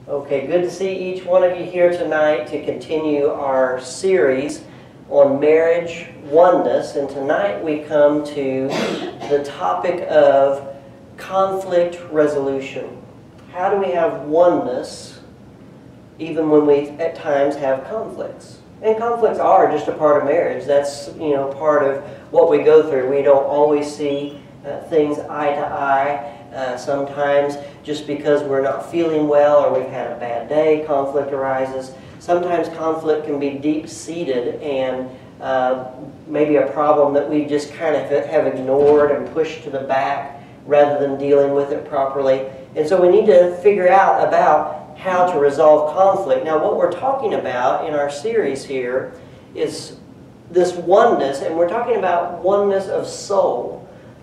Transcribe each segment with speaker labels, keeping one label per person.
Speaker 1: Okay, good to see each one of you here tonight to continue our series on marriage oneness. And tonight we come to the topic of conflict resolution. How do we have oneness even when we at times have conflicts? And conflicts are just a part of marriage. That's, part of what we go through. We don't always see things eye to eye. Sometimes just because we're not feeling well or we've had a bad day, conflict arises. Sometimes conflict can be deep-seated and maybe a problem that we just kind of have ignored and pushed to the back rather than dealing with it properly. And so we need to figure out about how to resolve conflict. Now, what we're talking about in our series here is this oneness, and we're talking about oneness of soul.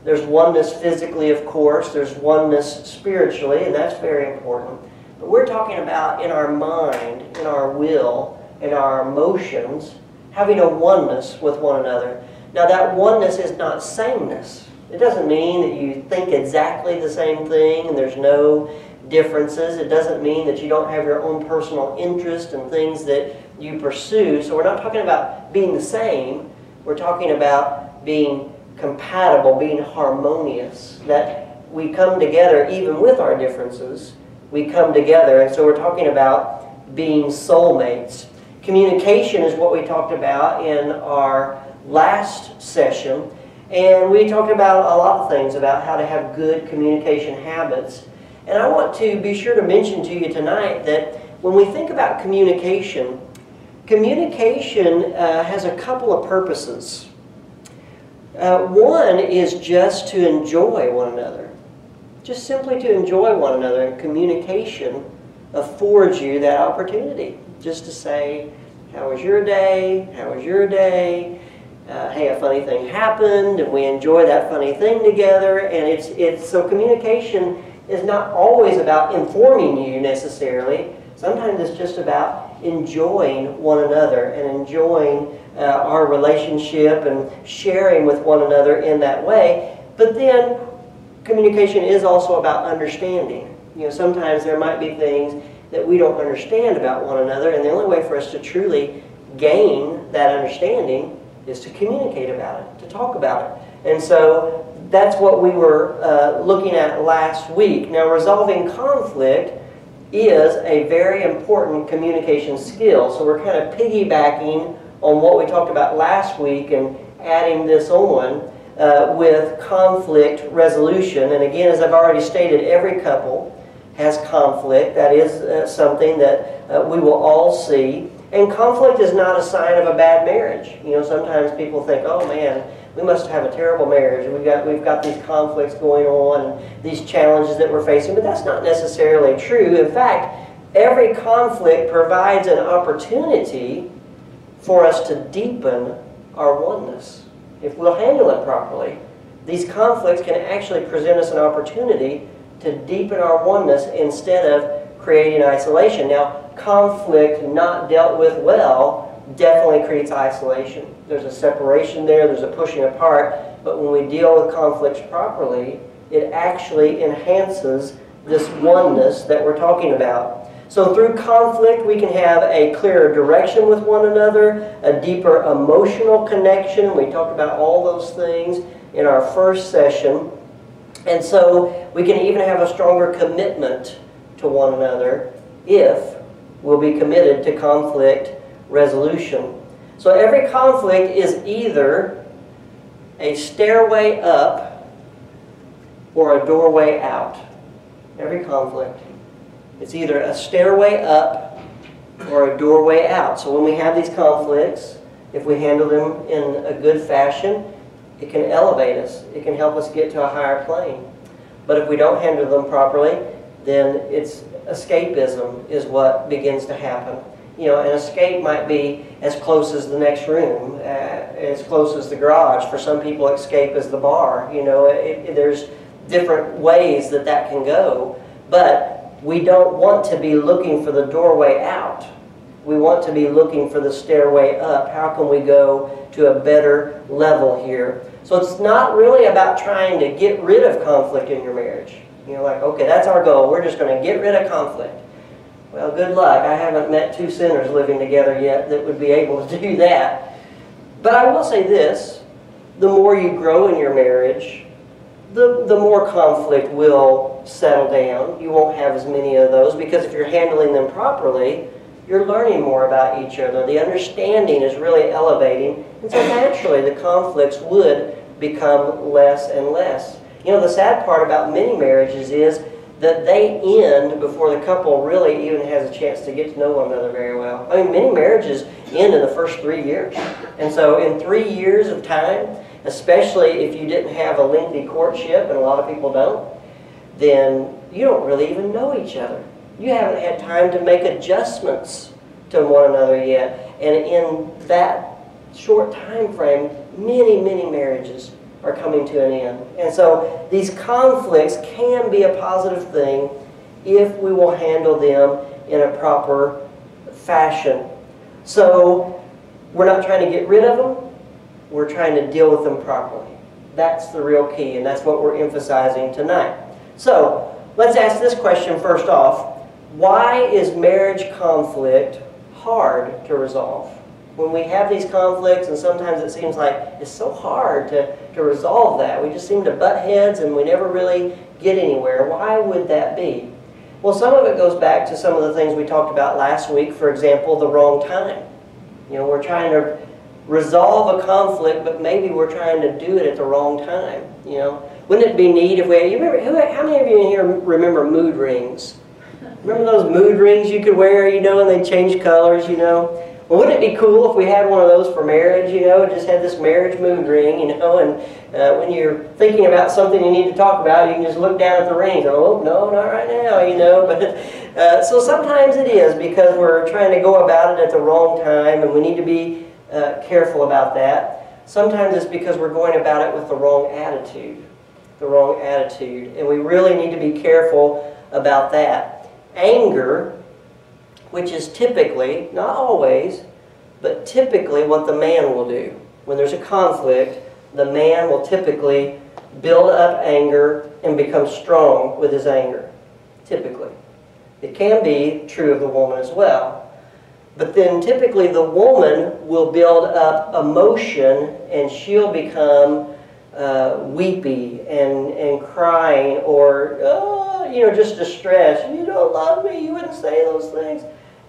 Speaker 1: There's oneness physically, of course. There's oneness spiritually, and that's very important. But we're talking about in our mind, in our will, in our emotions, having a oneness with one another. Now, that oneness is not sameness. It doesn't mean that you think exactly the same thing and there's no differences. It doesn't mean that you don't have your own personal interest and things that you pursue. So we're not talking about being the same. We're talking about being compatible, being harmonious, that we come together even with our differences. We come together, and so we're talking about being soulmates. Communication is what we talked about in our last session, and we talked about a lot of things about how to have good communication habits. And I want to be sure to mention to you tonight that when we think about communication, communication has a couple of purposes. One is just to enjoy one another. Just simply to enjoy one another. And communication affords you that opportunity. Just to say, how was your day? How was your day? Hey, a funny thing happened, and we enjoy that funny thing together. And so communication is not always about informing you necessarily. Sometimes it's just about enjoying one another and enjoying our relationship and sharing with one another in that way. But then communication is also about understanding. Sometimes there might be things that we don't understand about one another, and the only way for us to truly gain that understanding is to communicate about it, to talk about it. And so that's what we were looking at last week. Now, resolving conflict is a very important communication skill. So we're kind of piggybacking on what we talked about last week and adding this on with conflict resolution. And again, as I've already stated, every couple has conflict. That is something that we will all see. And conflict is not a sign of a bad marriage. Sometimes people think, oh man, we must have a terrible marriage. We've got these conflicts going on, and these challenges that we're facing. But that's not necessarily true. In fact, every conflict provides an opportunity for us to deepen our oneness. If we'll handle it properly, these conflicts can actually present us an opportunity to deepen our oneness instead of creating isolation. Now, conflict not dealt with well definitely creates isolation. There's a separation there, there's a pushing apart, but when we deal with conflicts properly, it actually enhances this oneness that we're talking about. So through conflict, we can have a clearer direction with one another, a deeper emotional connection. We talked about all those things in our first session. And so we can even have a stronger commitment to one another if we'll be committed to conflict resolution. So every conflict is either a stairway up or a doorway out. Every conflict. It's either a stairway up or a doorway out. So when we have these conflicts, if we handle them in a good fashion, it can elevate us. It can help us get to a higher plane. But if we don't handle them properly, then it's escapism is what begins to happen. An escape might be as close as the next room, as close as the garage. For some people, escape is the bar. There's different ways that can go. But we don't want to be looking for the doorway out. We want to be looking for the stairway up. How can we go to a better level here? So it's not really about trying to get rid of conflict in your marriage. Okay, that's our goal. We're just going to get rid of conflict. Well, good luck. I haven't met two sinners living together yet that would be able to do that. But I will say this, the more you grow in your marriage, the more conflict will settle down. You won't have as many of those because if you're handling them properly, you're learning more about each other. The understanding is really elevating, and so naturally the conflicts would become less and less. You know, the sad part about many marriages is that they end before the couple really even has a chance to get to know one another very well. I mean, many marriages end in the first 3 years. And so in 3 years of time, especially if you didn't have a lengthy courtship, and a lot of people don't, then you don't really even know each other. You haven't had time to make adjustments to one another yet. And in that short time frame, many, many marriages are coming to an end. And so these conflicts can be a positive thing if we will handle them in a proper fashion. So we're not trying to get rid of them, we're trying to deal with them properly. That's the real key, and that's what we're emphasizing tonight. So let's ask this question first off. Why is marriage conflict hard to resolve? When we have these conflicts, and sometimes it seems like it's so hard to resolve that. We just seem to butt heads and we never really get anywhere. Why would that be? Well, some of it goes back to some of the things we talked about last week. For example, the wrong time. You know, we're trying to resolve a conflict, but maybe we're trying to do it at the wrong time. You know, wouldn't it be neat if we, you remember, how many of you in here remember mood rings? Remember those mood rings you could wear, you know, and they change colors, you know? Well, wouldn't it be cool if we had one of those for marriage, you know, just had this marriage mood ring, you know, and when you're thinking about something you need to talk about, you can just look down at the ring and go, oh, no, not right now, you know. But so sometimes it is because we're trying to go about it at the wrong time, and we need to be careful about that. Sometimes it's because we're going about it with the wrong attitude, and we really need to be careful about that. Anger, which is typically, not always, but typically what the man will do. When there's a conflict, the man will typically build up anger and become strong with his anger, typically. It can be true of the woman as well. But then typically the woman will build up emotion and she'll become weepy and crying or, you know, just distressed. You don't love me, you wouldn't say those things.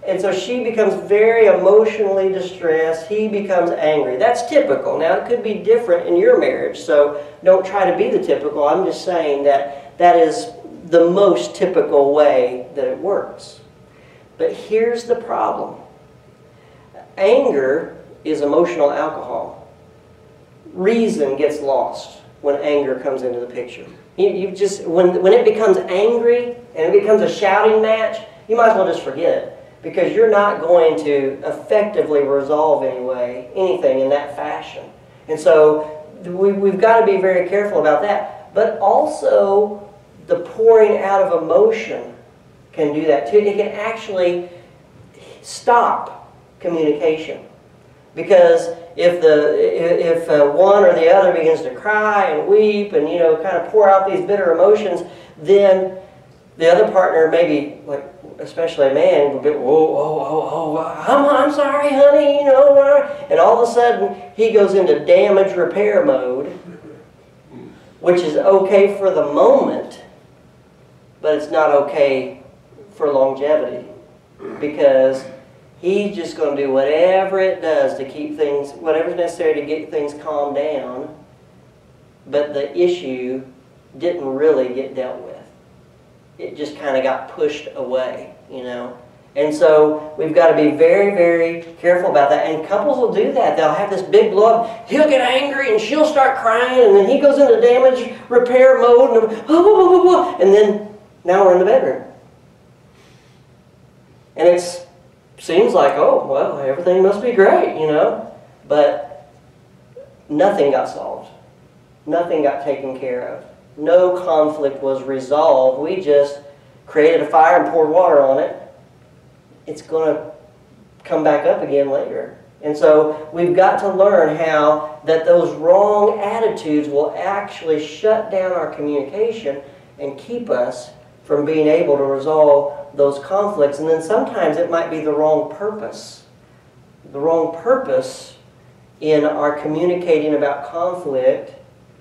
Speaker 1: And so she becomes very emotionally distressed. He becomes angry. That's typical. Now, it could be different in your marriage, so don't try to be the typical. I'm just saying that that is the most typical way that it works. But here's the problem. Anger is emotional alcohol. Reason gets lost when anger comes into the picture. You just, when it becomes angry and it becomes a shouting match, you might as well just forget it. Because you're not going to effectively resolve anything in that fashion. And so we've got to be very careful about that. But also, the pouring out of emotion can do that too. It can actually stop communication. Because if one or the other begins to cry and weep and, you know, kind of pour out these bitter emotions, then the other partner, maybe, like, especially a man, will get, whoa, I'm sorry, honey, you know, and all of a sudden he goes into damage repair mode, which is okay for the moment, but it's not okay for longevity, because he's just going to do whatever it does to keep things, whatever's necessary to get things calmed down, but the issue didn't really get dealt with. It just kind of got pushed away, you know. And so we've got to be very, very careful about that. And couples will do that. They'll have this big blow up. He'll get angry and she'll start crying, and then he goes into damage repair mode, and then now we're in the bedroom. And it seems like, oh, well, everything must be great, you know. But nothing got solved. Nothing got taken care of. No conflict was resolved. We just created a fire and poured water on it. It's going to come back up again later. And so we've got to learn how that those wrong attitudes will actually shut down our communication and keep us from being able to resolve those conflicts. And then sometimes it might be the wrong purpose. The wrong purpose in our communicating about conflict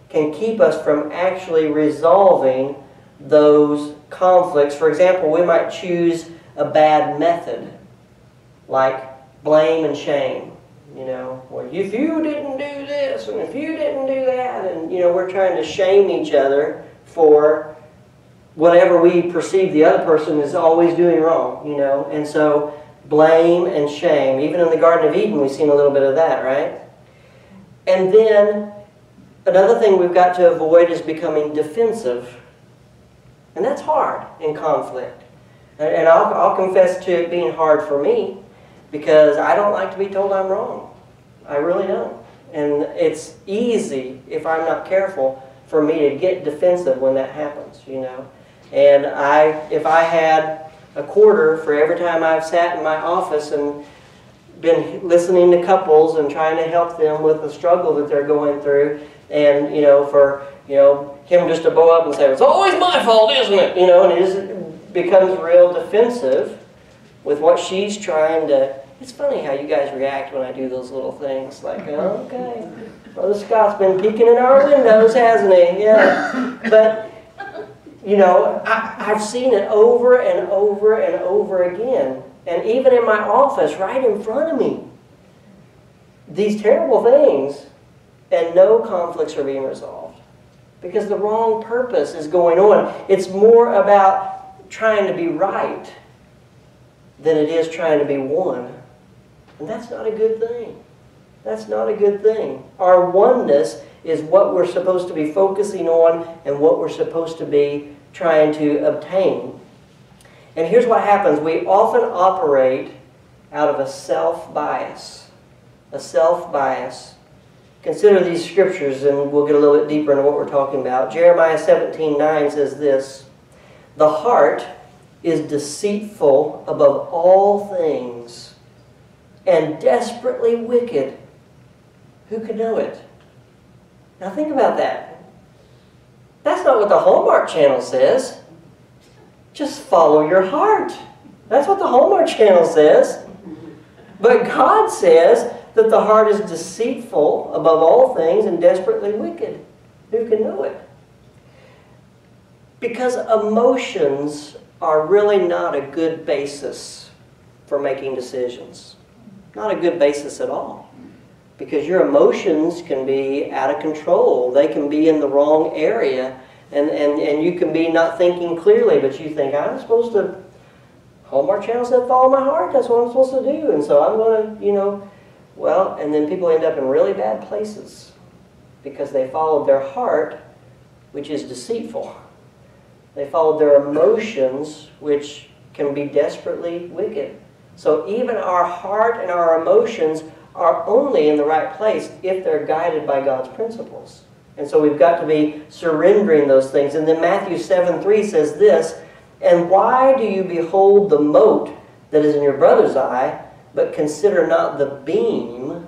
Speaker 1: can keep us from actually resolving those conflicts. For example, we might choose a bad method, like blame and shame. Well, if you didn't do this, and if you didn't do that, and we're trying to shame each other for whatever we perceive the other person is always doing wrong, And so, blame and shame. Even in the Garden of Eden, we've seen a little bit of that, right? And then, another thing we've got to avoid is becoming defensive. And that's hard in conflict. And I'll confess to it being hard for me, because I don't like to be told I'm wrong. I really don't. And it's easy, if I'm not careful, for me to get defensive when that happens, And if I had a quarter for every time I've sat in my office and been listening to couples and trying to help them with the struggle that they're going through, and for him just to blow up and say, it's always my fault, isn't it? And it just becomes real defensive with what she's trying to. It's funny how you guys react when I do those little things. Like, oh, okay, Brother Scott's been peeking in our windows, hasn't he? Yeah. But, I've seen it over and over and over again. And even in my office, right in front of me. These terrible things, and no conflicts are being resolved. Because the wrong purpose is going on. It's more about trying to be right than it is trying to be one. And that's not a good thing. That's not a good thing. Our oneness is what we're supposed to be focusing on and what we're supposed to be trying to obtain. And here's what happens. We often operate out of a self-bias. A self-bias. Consider these scriptures and we'll get a little bit deeper into what we're talking about. Jeremiah 17:9 says this, "The heart is deceitful above all things and desperately wicked. Who can know it?" Now think about that. That's not what the Hallmark Channel says. Just follow your heart. That's what the Hallmark Channel says. But God says that the heart is deceitful above all things and desperately wicked. Who can know it? Because emotions are really not a good basis for making decisions. Not a good basis at all. Because your emotions can be out of control. They can be in the wrong area. And you can be not thinking clearly, but you think, I'm supposed to, Hallmark Channel said follow my heart, that's what I'm supposed to do. And so I'm going to, well, and then people end up in really bad places because they followed their heart, which is deceitful. They followed their emotions, which can be desperately wicked. So even our heart and our emotions are only in the right place if they're guided by God's principles. And so we've got to be surrendering those things. And then Matthew 7:3 says this, "And why do you behold the mote that is in your brother's eye, but consider not the beam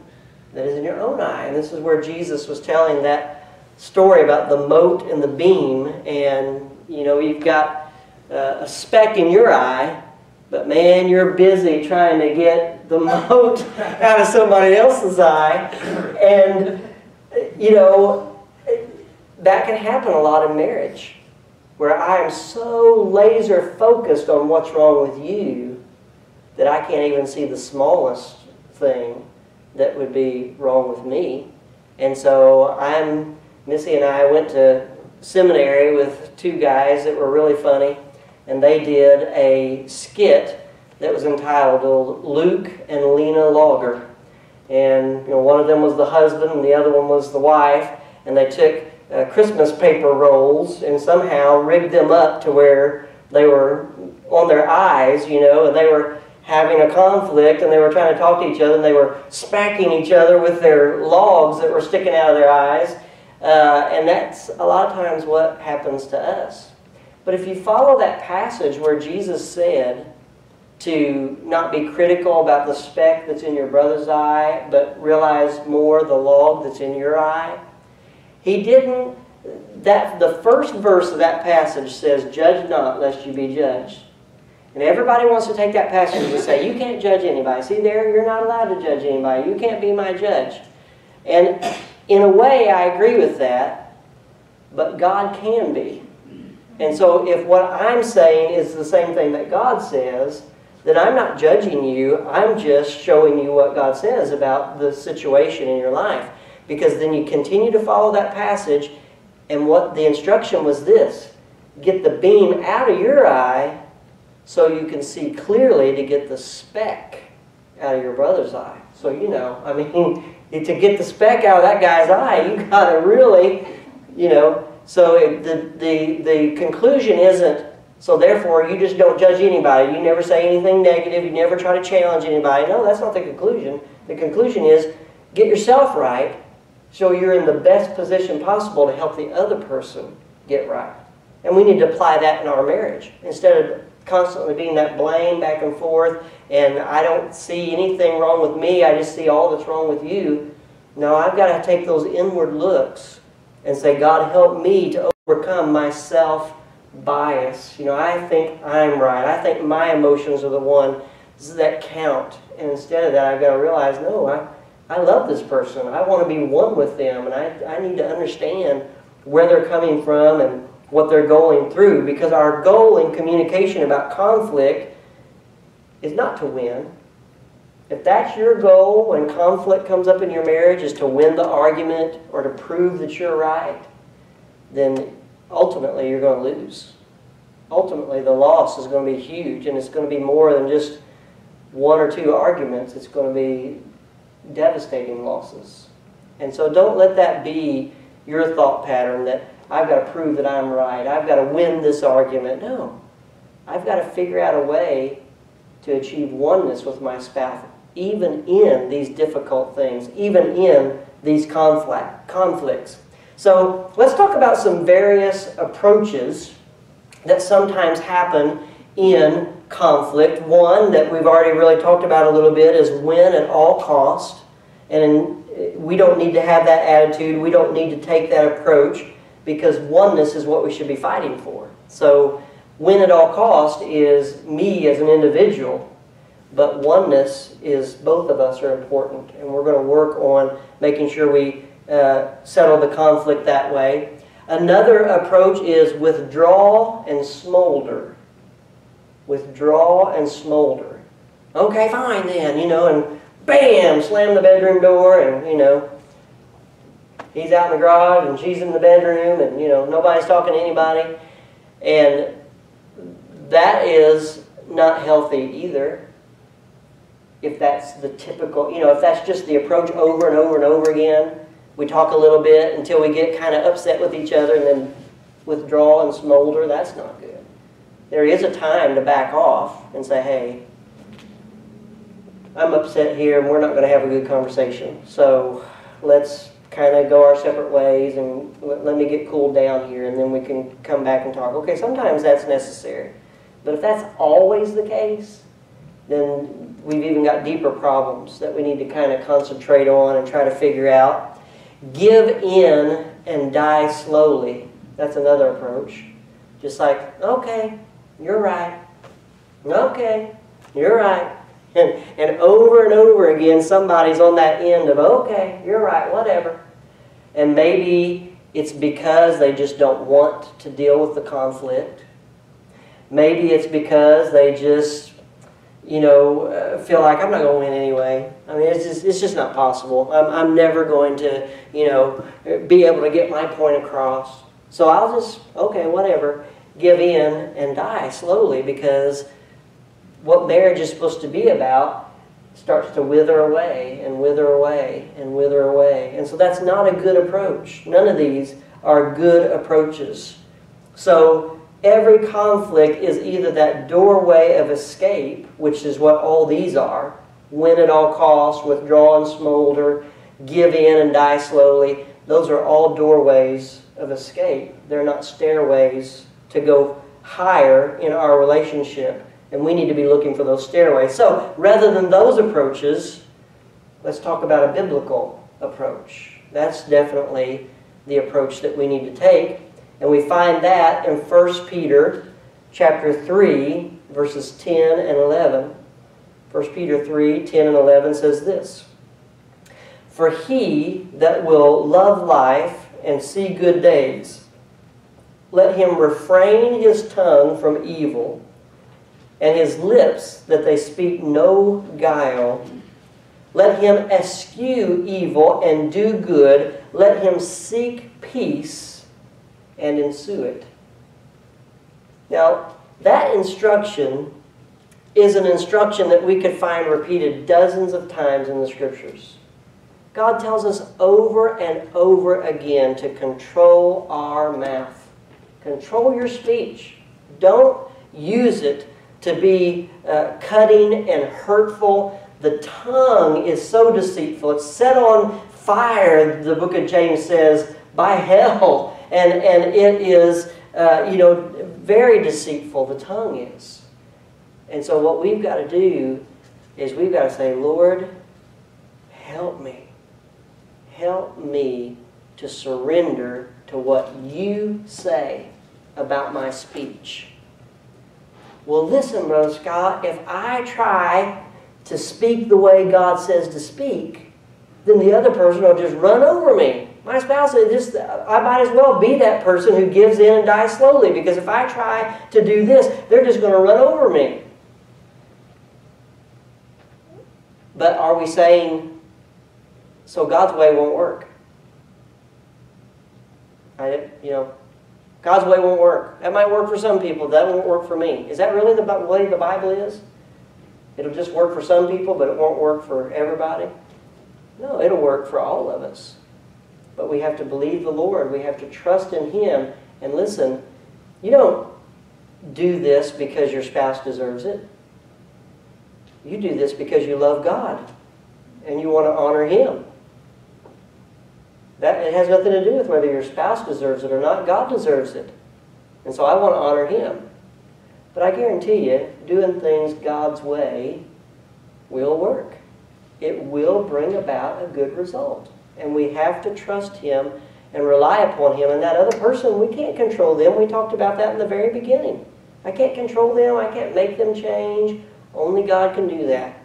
Speaker 1: that is in your own eye?" And this is where Jesus was telling that story about the mote and the beam. And, you've got a speck in your eye, but man, you're busy trying to get the mote out of somebody else's eye. And, that can happen a lot in marriage, where I am so laser focused on what's wrong with you that I can't even see the smallest thing that would be wrong with me. And so Missy and I went to seminary with two guys that were really funny, and they did a skit that was entitled Luke and Lena Logger. And one of them was the husband and the other one was the wife, and they took Christmas paper rolls and somehow rigged them up to where they were on their eyes, and they were having a conflict and they were trying to talk to each other and they were smacking each other with their logs that were sticking out of their eyes. And that's a lot of times what happens to us. But if you follow that passage where Jesus said to not be critical about the speck that's in your brother's eye, but realize more the log that's in your eye, he didn't the first verse of that passage says, "Judge not, lest you be judged." And everybody wants to take that passage and say, "You can't judge anybody. See there, you're not allowed to judge anybody. You can't be my judge." And in a way, I agree with that, but God can be. And so if what I'm saying is the same thing that God says, then I'm not judging you. I'm just showing you what God says about the situation in your life. Because then you continue to follow that passage, and what the instruction was this: get the beam out of your eye so you can see clearly to get the speck out of your brother's eye. So, you know, I mean, to get the speck out of that guy's eye, you got to really, you know. So the conclusion isn't, so therefore you just don't judge anybody. You never say anything negative. You never try to challenge anybody. No, that's not the conclusion. The conclusion is, get yourself right so you're in the best position possible to help the other person get right. And we need to apply that in our marriage. Instead of constantly being that blame back and forth, and I don't see anything wrong with me, I just see all that's wrong with you. No, I've got to take those inward looks and say, God, help me to overcome my self-bias. You know, I think I'm right. I think my emotions are the ones that count. And instead of that, I've got to realize, no, I love this person. I want to be one with them. And I need to understand where they're coming from and what they're going through. Because our goal in communication about conflict is not to win. If that's your goal when conflict comes up in your marriage, is to win the argument or to prove that you're right, then ultimately you're going to lose. Ultimately the loss is going to be huge, and it's going to be more than just one or two arguments. It's going to be devastating losses. And so don't let that be your thought pattern that I've got to prove that I'm right. I've got to win this argument. No. I've got to figure out a way to achieve oneness with my spouse, even in these difficult things, even in these conflicts. So let's talk about some various approaches that sometimes happen in conflict. One that we've already really talked about a little bit is win at all cost. And we don't need to have that attitude. We don't need to take that approach, because oneness is what we should be fighting for. So win at all cost is me as an individual, but oneness is both of us are important, and we're going to work on making sure we settle the conflict that way. Another approach is withdraw and smolder. Withdraw and smolder. Okay, fine then, you know, and bam, slam the bedroom door, and, you know, he's out in the garage and she's in the bedroom, and, you know, nobody's talking to anybody. And that is not healthy either. If that's the typical, you know, if that's just the approach over and over and over again, we talk a little bit until we get kind of upset with each other and then withdraw and smolder, that's not good. There is a time to back off and say, hey, I'm upset here and we're not going to have a good conversation. So let's kind of go our separate ways and let me get cooled down here, and then we can come back and talk. Okay, sometimes that's necessary. But if that's always the case, then we've even got deeper problems that we need to kind of concentrate on and try to figure out. Give in and die slowly. That's another approach. Just like, okay, you're right. Okay, you're right. And over again, somebody's on that end of, okay, you're right, whatever. And maybe it's because they just don't want to deal with the conflict. Maybe it's because they just, you know, feel like I'm not going to win anyway. I mean, it's just not possible. I'm never going to, you know, be able to get my point across. So I'll just, okay, whatever, give in and die slowly, because what marriage is supposed to be about starts to wither away and wither away and wither away. And so that's not a good approach. None of these are good approaches. So every conflict is either that doorway of escape, which is what all these are, win at all costs, withdraw and smolder, give in and die slowly. Those are all doorways of escape. They're not stairways to go higher in our relationship. And we need to be looking for those stairways. So rather than those approaches, let's talk about a biblical approach. That's definitely the approach that we need to take. And we find that in 1 Peter chapter 3, verses 10 and 11. 1 Peter 3, 10 and 11 says this: "For he that will love life and see good days, let him refrain his tongue from evil, and his lips that they speak no guile. Let him eschew evil and do good. Let him seek peace and ensue it." Now, that instruction is an instruction that we could find repeated dozens of times in the Scriptures. God tells us over and over again to control our mouth. Control your speech. Don't use it to be cutting and hurtful. The tongue is so deceitful. It's set on fire, the book of James says, by hell. And it is, very deceitful, the tongue is. And so what we've got to do is we've got to say, Lord, help me. Help me to surrender to what you say about my speech. Well, listen, Brother Scott, if I try to speak the way God says to speak, then the other person will just run over me. My spouse is I might as well be that person who gives in and dies slowly, because if I try to do this, they're just going to run over me. But are we saying, so God's way won't work? God's way won't work. That might work for some people. That won't work for me. Is that really the way the Bible is? It'll just work for some people, but it won't work for everybody? No, it'll work for all of us. But we have to believe the Lord. We have to trust in Him. And listen, you don't do this because your spouse deserves it. You do this because you love God and you want to honor Him. It has nothing to do with whether your spouse deserves it or not. God deserves it. And so I want to honor Him. But I guarantee you, doing things God's way will work. It will bring about a good result. And we have to trust Him and rely upon Him. And that other person, we can't control them. We talked about that in the very beginning. I can't control them. I can't make them change. Only God can do that.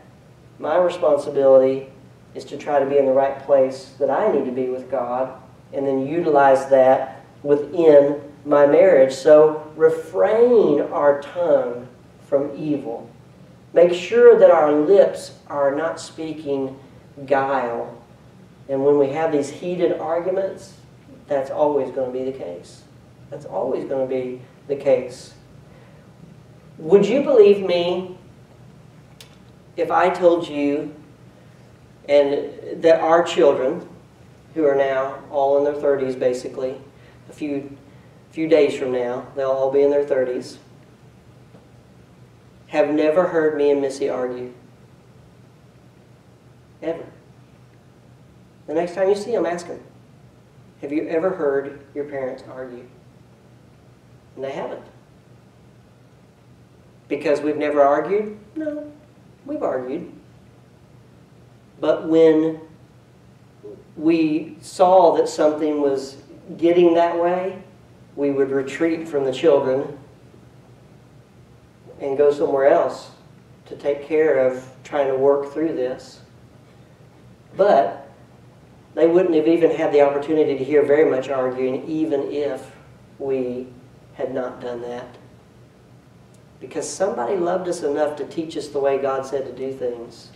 Speaker 1: My responsibility is to try to be in the right place that I need to be with God, and then utilize that within my marriage. So refrain our tongue from evil. Make sure that our lips are not speaking guile. And when we have these heated arguments, that's always going to be the case. That's always going to be the case. Would you believe me if I told you and that our children, who are now all in their 30s basically, a few days from now, they'll all be in their 30s, have never heard me and Missy argue. Ever. The next time you see them, ask them, have you ever heard your parents argue? And they haven't. Because we've never argued? No, we've argued. But when we saw that something was getting that way, we would retreat from the children and go somewhere else to take care of trying to work through this. But they wouldn't have even had the opportunity to hear very much arguing, even if we had not done that. Because somebody loved us enough to teach us the way God said to do things.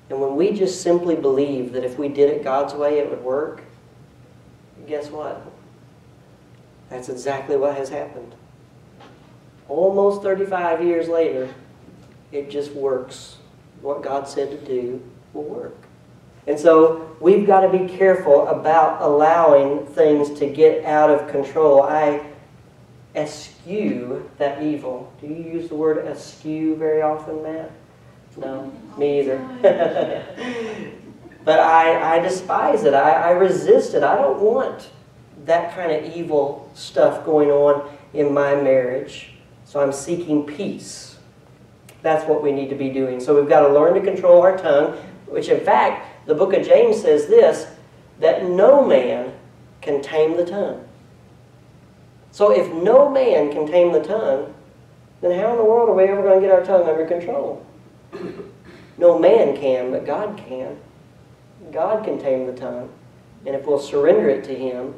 Speaker 1: And when we just simply believe that if we did it God's way, it would work, guess what? That's exactly what has happened. Almost 35 years later, it just works. What God said to do will work. And so we've got to be careful about allowing things to get out of control. I eschew that evil. Do you use the word eschew very often, Matt? No, me either. But I despise it. I resist it. I don't want that kind of evil stuff going on in my marriage. So I'm seeking peace. That's what we need to be doing. So we've got to learn to control our tongue, which in fact, the book of James says this, that no man can tame the tongue. So if no man can tame the tongue, then how in the world are we ever going to get our tongue under control? No man can, but God can. God can tame the tongue. And if we'll surrender it to Him,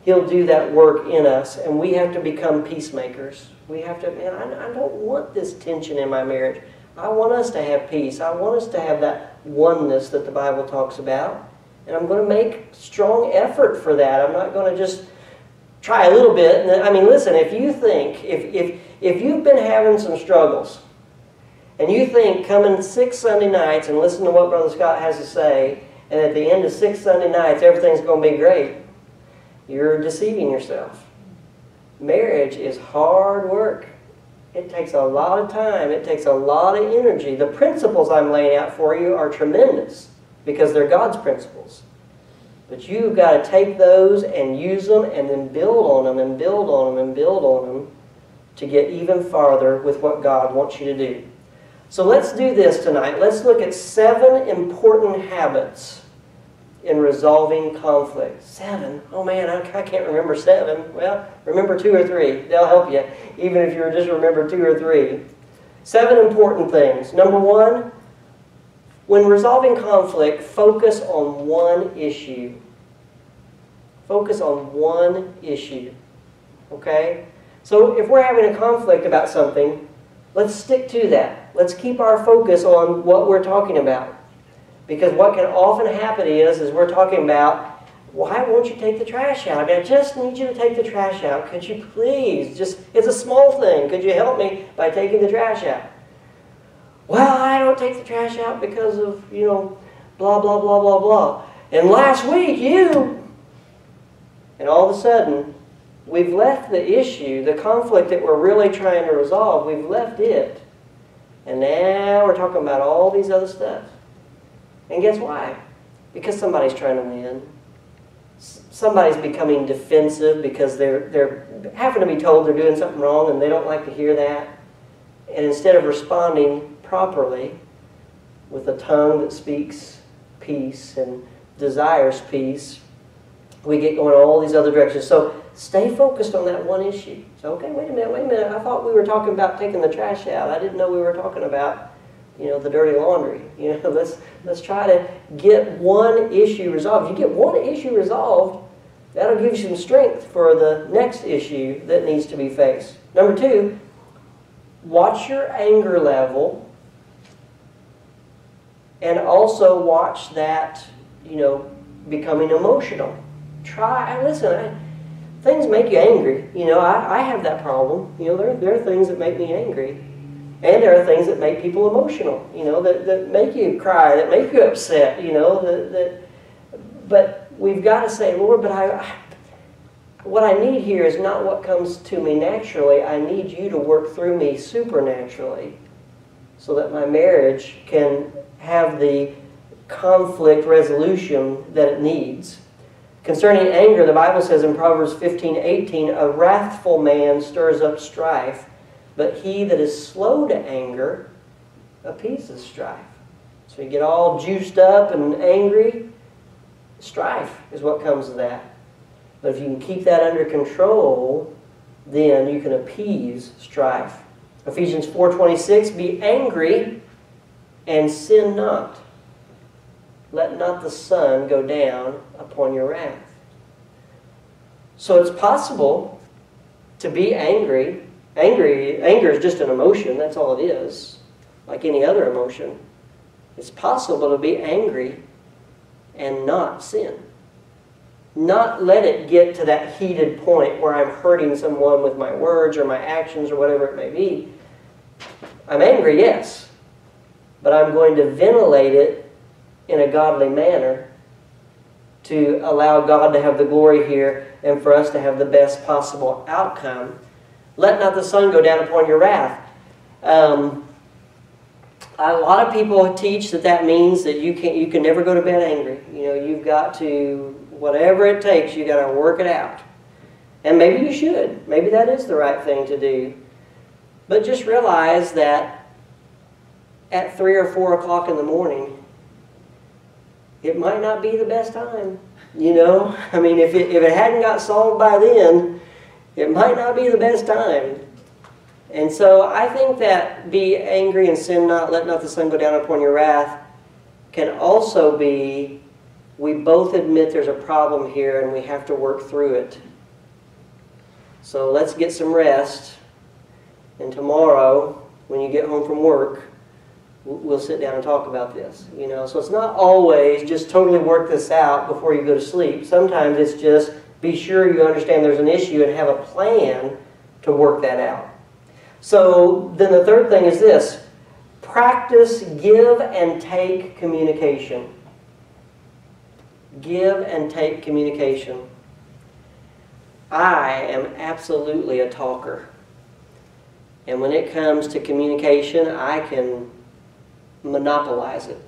Speaker 1: He'll do that work in us. And we have to become peacemakers. We have to, man, I don't want this tension in my marriage. I want us to have peace. I want us to have that oneness that the Bible talks about. And I'm going to make strong effort for that. I'm not going to just try a little bit. And then, I mean, listen, if you think, if you've been having some struggles, and you think coming 6 Sunday nights and listen to what Brother Scott has to say, and at the end of 6 Sunday nights everything's going to be great, you're deceiving yourself. Marriage is hard work. It takes a lot of time. It takes a lot of energy. The principles I'm laying out for you are tremendous because they're God's principles. But you've got to take those and use them and then build on them and build on them and build on them to get even farther with what God wants you to do. So let's do this tonight. Let's look at 7 important habits in resolving conflict. 7? Oh man, I can't remember 7. Well, remember 2 or 3. They'll help you, even if you just remember 2 or 3. 7 important things. Number 1, when resolving conflict, focus on one issue. Focus on one issue. Okay? So if we're having a conflict about something, let's stick to that. Let's keep our focus on what we're talking about. Because what can often happen is we're talking about, why won't you take the trash out? I mean, I just need you to take the trash out. Could you please? It's a small thing. Could you help me by taking the trash out? Well, I don't take the trash out because of, blah, blah, blah, blah, blah. And last week, And all of a sudden, we've left the issue, the conflict that we're really trying to resolve, we've left it. And now we're talking about all these other stuff. And guess why? Because somebody's trying to win. Somebody's becoming defensive because they're having to be told they're doing something wrong and they don't like to hear that. And instead of responding properly with a tongue that speaks peace and desires peace, we get going all these other directions. So stay focused on that one issue. So, okay, wait a minute. I thought we were talking about taking the trash out. I didn't know we were talking about, the dirty laundry. Let's try to get one issue resolved. If you get one issue resolved, that'll give you some strength for the next issue that needs to be faced. Number 2, watch your anger level and also watch that, becoming emotional. Things make you angry. I have that problem. There are things that make me angry. And there are things that make people emotional, that make you cry, that make you upset, but we've got to say, Lord, but what I need here is not what comes to me naturally. I need you to work through me supernaturally so that my marriage can have the conflict resolution that it needs. Concerning anger, the Bible says in Proverbs 15:18, a wrathful man stirs up strife, but he that is slow to anger appeases strife. So you get all juiced up and angry, strife is what comes of that. But if you can keep that under control, then you can appease strife. Ephesians 4:26, be angry and sin not. Let not the sun go down upon your wrath. So it's possible to be angry. Anger is just an emotion, that's all it is. Like any other emotion. It's possible to be angry and not sin. Not let it get to that heated point where I'm hurting someone with my words or my actions or whatever it may be. I'm angry, yes. But I'm going to ventilate it in a godly manner to allow God to have the glory here and for us to have the best possible outcome. Let not the sun go down upon your wrath. A lot of people teach that means that you can never go to bed angry. You've got to, whatever it takes, you got to work it out. And maybe you should. Maybe that is the right thing to do. But just realize that at 3 or 4 o'clock in the morning, it might not be the best time. You know, I mean, if it hadn't got solved by then, it might not be the best time. And so I think that be angry and sin not, let not the sun go down upon your wrath can also be, we both admit there's a problem here and we have to work through it. So let's get some rest, and tomorrow, when you get home from work, we'll sit down and talk about this. You know, so it's not always just totally work this out before you go to sleep. Sometimes it's just be sure you understand there's an issue and have a plan to work that out. So then the third thing is this: practice give and take communication. Give and take communication. I am absolutely a talker. And when it comes to communication, I can monopolize it.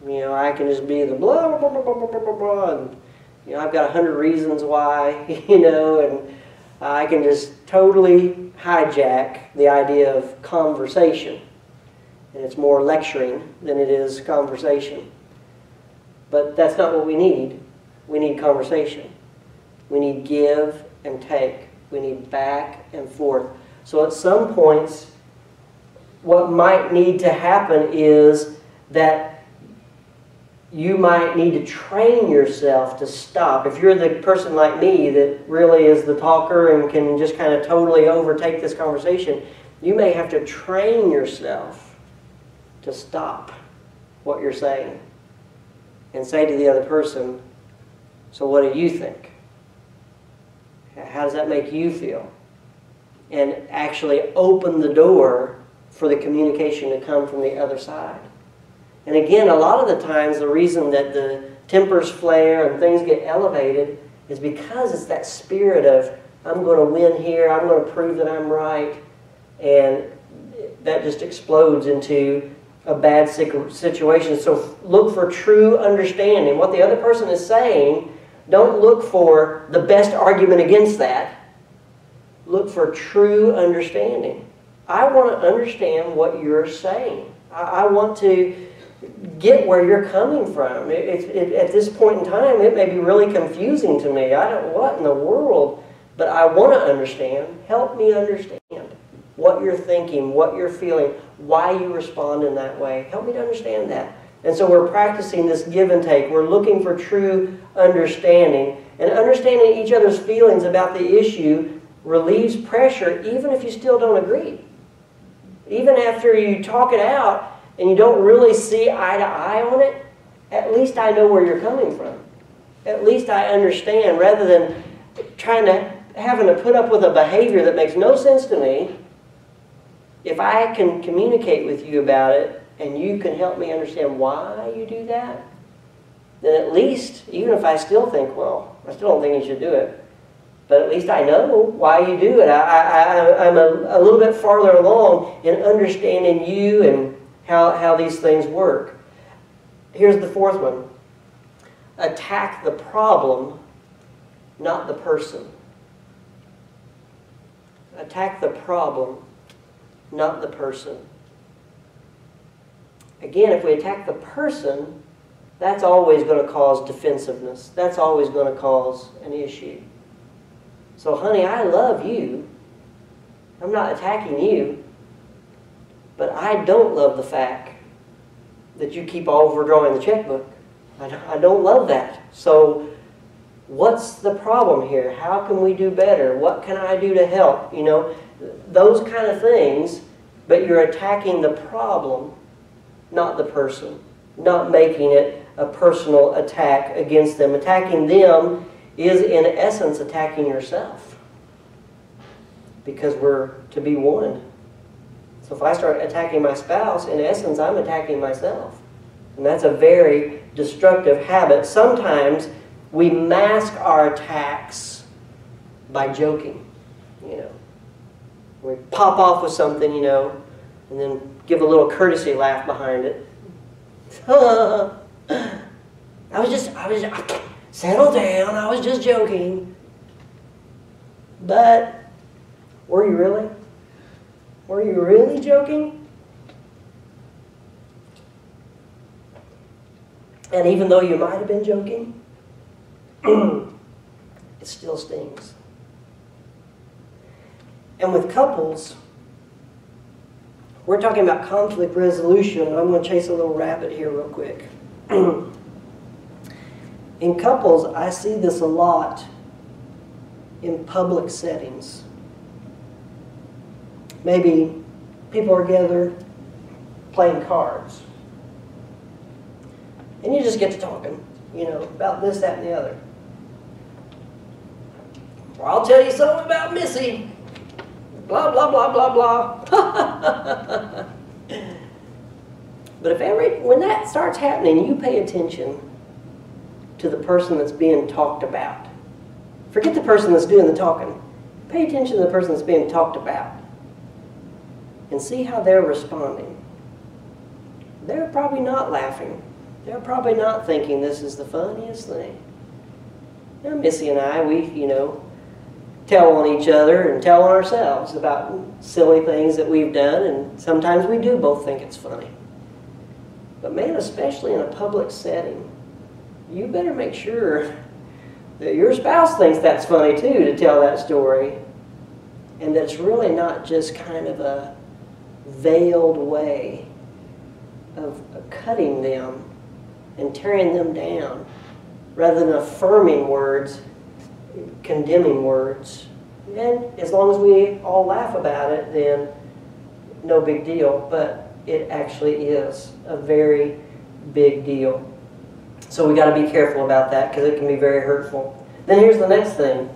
Speaker 1: You know, I can just be the blah, blah, blah, blah, blah, blah, blah, and, you know, I've got 100 reasons why, you know, and I can just totally hijack the idea of conversation. And it's more lecturing than it is conversation. But that's not what we need. We need conversation. We need give and take. We need back and forth. So at some points, what might need to happen is that you might need to train yourself to stop. If you're the person like me that really is the talker and can just kind of totally overtake this conversation, you may have to train yourself to stop what you're saying and say to the other person, so what do you think? How does that make you feel? And actually open the door for the communication to come from the other side. And again, a lot of the times the reason that the tempers flare and things get elevated is because it's that spirit of, I'm going to win here, I'm going to prove that I'm right, and that just explodes into a bad situation. So look for true understanding. What the other person is saying, don't look for the best argument against that. Look for true understanding. I want to understand what you're saying. I want to get where you're coming from. At this point in time, it may be really confusing to me. I don't, what in the world? But I want to understand. Help me understand what you're thinking, what you're feeling, why you respond in that way. Help me to understand that. And so we're practicing this give and take. We're looking for true understanding. And understanding each other's feelings about the issue relieves pressure even if you still don't agree. Even after you talk it out and you don't really see eye to eye on it, at least I know where you're coming from. At least I understand, rather than having to put up with a behavior that makes no sense to me. If I can communicate with you about it and you can help me understand why you do that, then at least, even if I still think, well, I still don't think you should do it, but at least I know why you do it. I'm a little bit farther along in understanding you and how these things work. Here's the fourth one. Attack the problem, not the person. Attack the problem, not the person. Again, if we attack the person, that's always going to cause defensiveness. That's always going to cause an issue. So, honey, I love you. I'm not attacking you. But I don't love the fact that you keep overdrawing the checkbook. I don't love that. So, what's the problem here? How can we do better? What can I do to help? You know, those kind of things. But you're attacking the problem, not the person. Not making it a personal attack against them. Attacking them is in essence attacking yourself, because we're to be one. So if I start attacking my spouse, in essence I'm attacking myself, and that's a very destructive habit. Sometimes we mask our attacks by joking. You know, we pop off with something, you know, and then give a little courtesy laugh behind it. I was just settle down, I was just joking. But, were you really? Were you really joking? And even though you might have been joking, it still stings. And with couples, we're talking about conflict resolution. I'm going to chase a little rabbit here real quick. In couples, I see this a lot in public settings. Maybe people are together playing cards. And you just get to talking, about this, that, and the other. Well, I'll tell you something about Missy. Blah, blah, blah, blah, blah. But when that starts happening, you pay attention to the person that's being talked about. Forget the person that's doing the talking. Pay attention to the person that's being talked about. And see how they're responding. They're probably not laughing. They're probably not thinking this is the funniest thing. Now, Missy and I, we, tell on each other and tell on ourselves about silly things that we've done, and sometimes we do both think it's funny. But man, especially in a public setting, you better make sure that your spouse thinks that's funny too, to tell that story, and that it's really not just kind of a veiled way of cutting them and tearing them down, rather than affirming words, condemning words. And as long as we all laugh about it, then no big deal. But it actually is a very big deal. So we got to be careful about that, because it can be very hurtful. Then here's the next thing.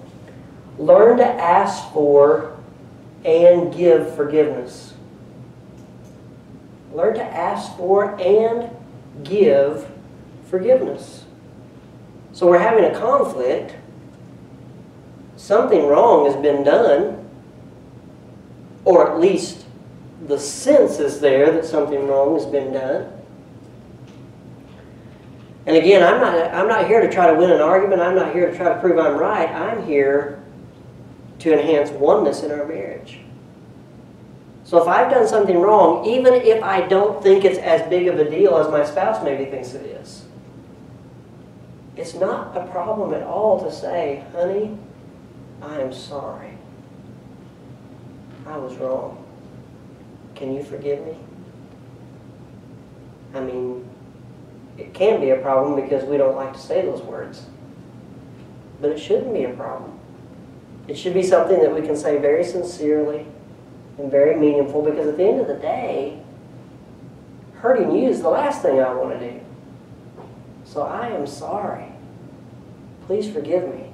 Speaker 1: Learn to ask for and give forgiveness. Learn to ask for and give forgiveness. So we're having a conflict. Something wrong has been done, or at least the sense is there that something wrong has been done. And again, I'm not here to try to win an argument. I'm not here to try to prove I'm right. I'm here to enhance oneness in our marriage. So if I've done something wrong, even if I don't think it's as big of a deal as my spouse maybe thinks it is, it's not a problem at all to say, honey, I am sorry. I was wrong. Can you forgive me? I mean, it can be a problem because we don't like to say those words. But it shouldn't be a problem. It should be something that we can say very sincerely and very meaningful, because at the end of the day, hurting you is the last thing I want to do. So I am sorry. Please forgive me.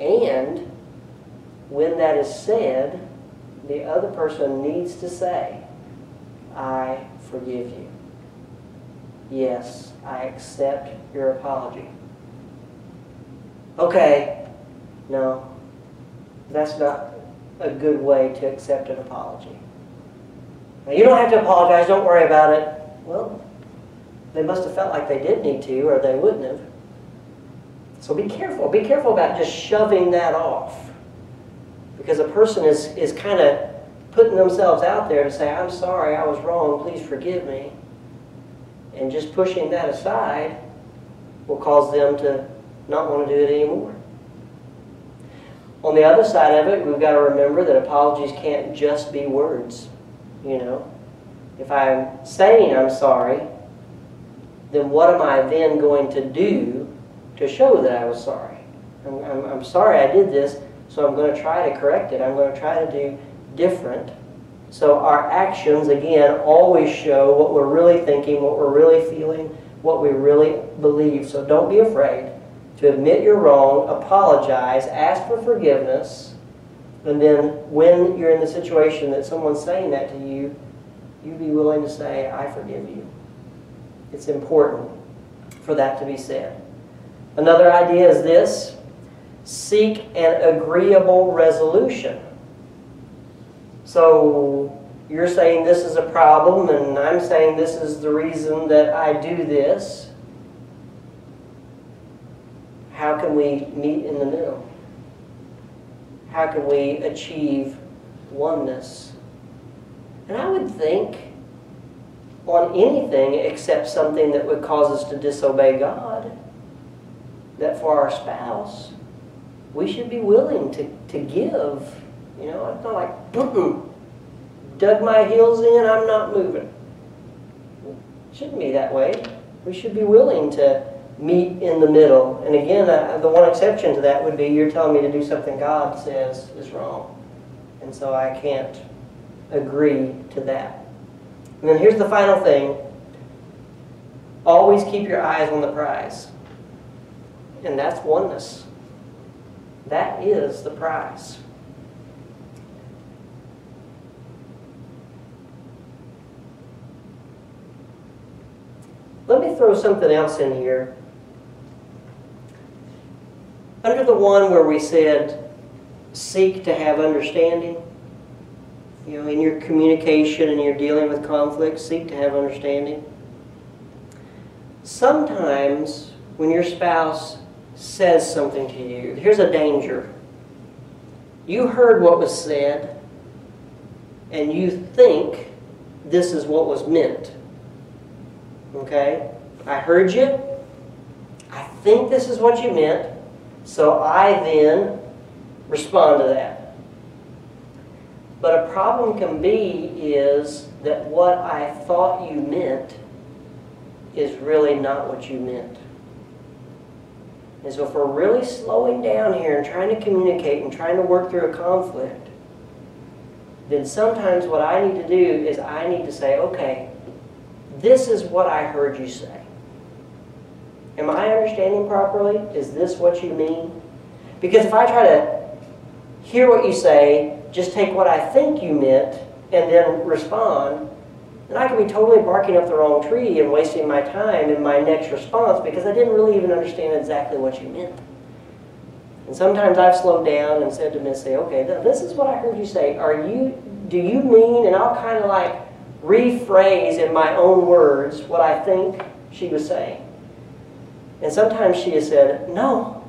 Speaker 1: And when that is said, the other person needs to say, I forgive you. Yes, I accept your apology. Okay, no, that's not a good way to accept an apology. Now, you don't have to apologize, don't worry about it. Well, they must have felt like they did need to, or they wouldn't have. So be careful. Be careful about just shoving that off. Because a person is kind of putting themselves out there to say, I'm sorry, I was wrong, please forgive me. And just pushing that aside will cause them to not want to do it anymore. On the other side of it, we've got to remember that apologies can't just be words. If I'm saying I'm sorry, then what am I then going to do to show that I was sorry? I'm sorry I did this, so I'm going to try to correct it. I'm going to try to do different. So our actions, again, always show what we're really thinking, what we're really feeling, what we really believe. So don't be afraid to admit you're wrong, apologize, ask for forgiveness, and then when you're in the situation that someone's saying that to you, you be willing to say, I forgive you. It's important for that to be said. Another idea is this: seek an agreeable resolution. So you're saying this is a problem, and I'm saying this is the reason that I do this. How can we meet in the middle? How can we achieve oneness? And I would think on anything except something that would cause us to disobey God, that for our spouse, we should be willing to give. You know, it's not like, dug my heels in, I'm not moving. It shouldn't be that way. We should be willing to meet in the middle. And again, the one exception to that would be you're telling me to do something God says is wrong. And so I can't agree to that. And then here's the final thing. Always keep your eyes on the prize. And that's oneness. That is the prize. Let me throw something else in here. Under the one where we said, seek to have understanding, you know, in your communication and you're dealing with conflict, seek to have understanding. Sometimes when your spouse says something to you, here's a danger. You heard what was said, and you think this is what was meant. Okay? I heard you. I think this is what you meant. So I then respond to that. But a problem can be is that what I thought you meant is really not what you meant. And so if we're really slowing down here and trying to communicate and trying to work through a conflict, then sometimes what I need to do is I need to say, okay, this is what I heard you say. Am I understanding properly? Is this what you mean? Because if I try to hear what you say, just take what I think you meant, and then respond, then I could be totally barking up the wrong tree and wasting my time in my next response because I didn't really even understand exactly what you meant. And sometimes I've slowed down and said to Missy, okay, this is what I heard you say. Do you mean, and I'll kind of like rephrase in my own words what I think she was saying. And sometimes she has said, no,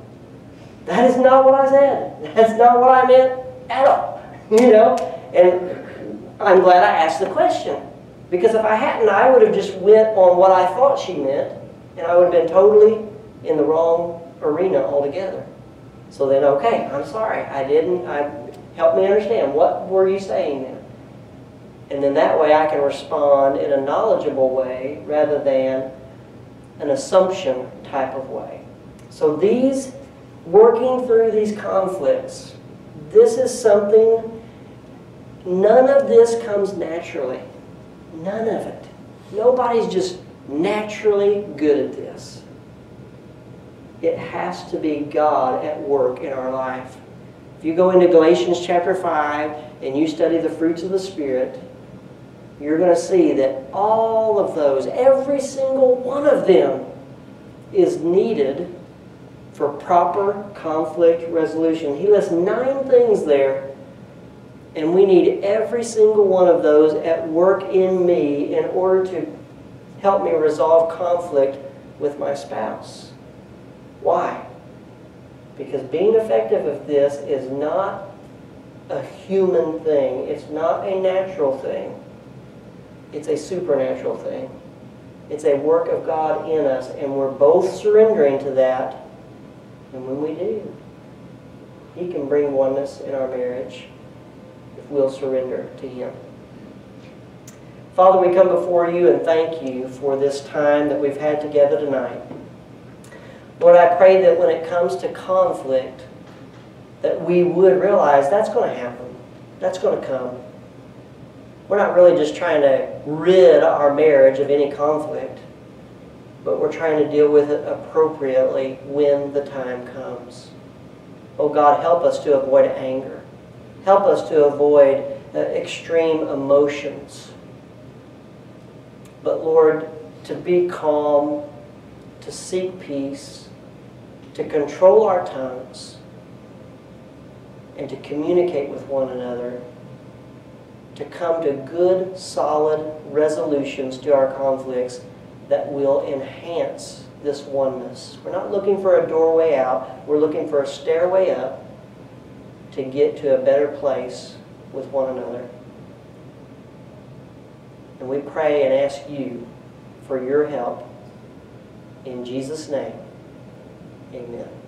Speaker 1: that is not what I said. That's not what I meant at all. You know? And I'm glad I asked the question. Because if I hadn't, I would have just went on what I thought she meant, and I would have been totally in the wrong arena altogether. So then, okay, I'm sorry. Help me understand. What were you saying then? And then that way I can respond in a knowledgeable way rather than an assumption type of way. So working through these conflicts, this is something, none of this comes naturally. None of it. Nobody's just naturally good at this. It has to be God at work in our life. If you go into Galatians chapter 5 and you study the fruits of the Spirit, you're going to see that all of those, every single one of them, is needed for proper conflict resolution. He lists 9 things there, and we need every single one of those at work in me in order to help me resolve conflict with my spouse. Why? Because being effective at this is not a human thing. It's not a natural thing. It's a supernatural thing. It's a work of God in us, and we're both surrendering to that. And when we do, He can bring oneness in our marriage if we'll surrender to Him. Father, we come before you and thank you for this time that we've had together tonight. Lord, I pray that when it comes to conflict, that we would realize that's going to happen. That's going to come. We're not really just trying to rid our marriage of any conflict, but we're trying to deal with it appropriately when the time comes. Oh God, help us to avoid anger. Help us to avoid extreme emotions. But Lord, to be calm, to seek peace, to control our tongues, and to communicate with one another, to come to good, solid resolutions to our conflicts that will enhance this oneness. We're not looking for a doorway out. We're looking for a stairway up to get to a better place with one another. And we pray and ask you for your help. In Jesus' name, Amen.